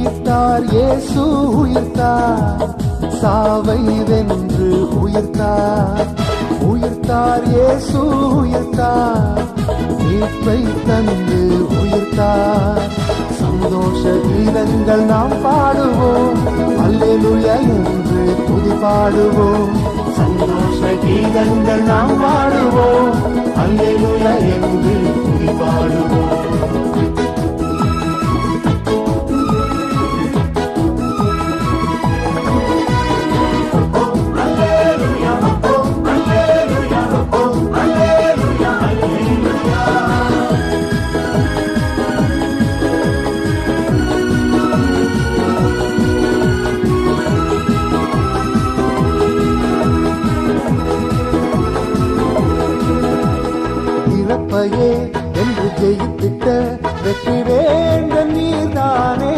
உயிர்த்தார் இயேசு உயிர்த்தார், சாவை வென்று உயிர்த்தார். உயிர்த்தார் இயேசு உயிர்த்தார், மீட்பை தந்து உயிர்த்தார். சந்தோஷ கீதங்கள் நாம் பாடுவோம், அல்லேலூயா என்று துதி பாடுவோம். சந்தோஷ கீதங்கள் நாம் பாடுவோம், அல்லேலூயா என்று துதி பாடுவோம். இறப்பையே என்று ஜெயித்திட்ட வெற்றி வேண்ட நீர்தானே.